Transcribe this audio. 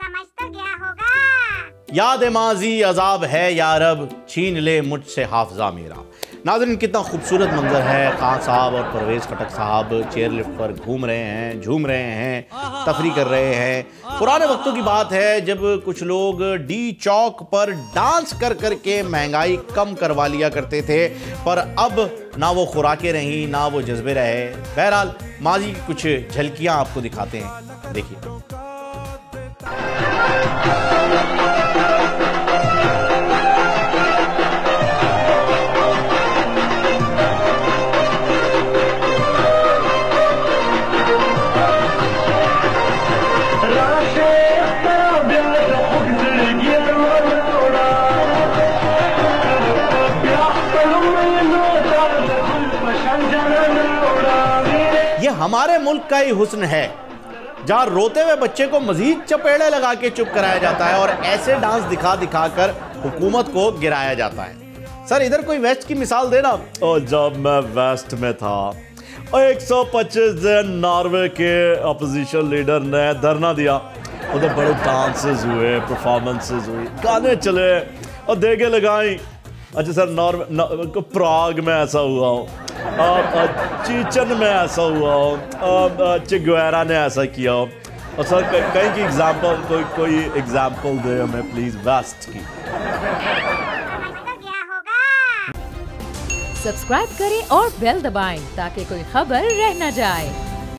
समझ तो गया होगा। याद माजी अजाब है यारब, छीन ले मुझसे हाफजा मेरा। नाज़रीन, कितना खूबसूरत मंजर है। खान साहब और परवेज़ खटक साहब चेयर लिफ्ट पर घूम रहे हैं, झूम रहे हैं, तफरी कर रहे हैं। पुराने वक्तों की बात है जब कुछ लोग डी चौक पर डांस कर कर के महंगाई कम करवा लिया करते थे, पर अब ना वो खुराकें रहीं ना वो जज्बे रहे। बहरहाल माजी की कुछ झलकियाँ आपको दिखाते हैं, देखिए। ये हमारे मुल्क का ही हुस्न है जहां रोते हुए बच्चे को मजीद चपेड़े लगा के चुप कराया जाता है और ऐसे डांस दिखा दिखा कर हुकूमत को गिराया जाता है। सर, इधर कोई वेस्ट की मिसाल देना। और जब मैं वेस्ट में था 125 दिन नॉर्वे के अपोजिशन लीडर ने धरना दिया, उधर बड़े डांसेस हुए, परफॉर्मेंसेस हुई, गाने चले और देगे लगाई। अच्छा सर, नॉर्वे प्राग में ऐसा हुआ हो, चीचन में ऐसा हुआ हो, चिगुएरा ने ऐसा किया हो। और सर कहीं की एग्जाम्पल, कोई एग्जाम्पल दे हमें प्लीज वेस्ट की। सब्सक्राइब करें और बेल दबाएं ताकि कोई खबर रह न जाए।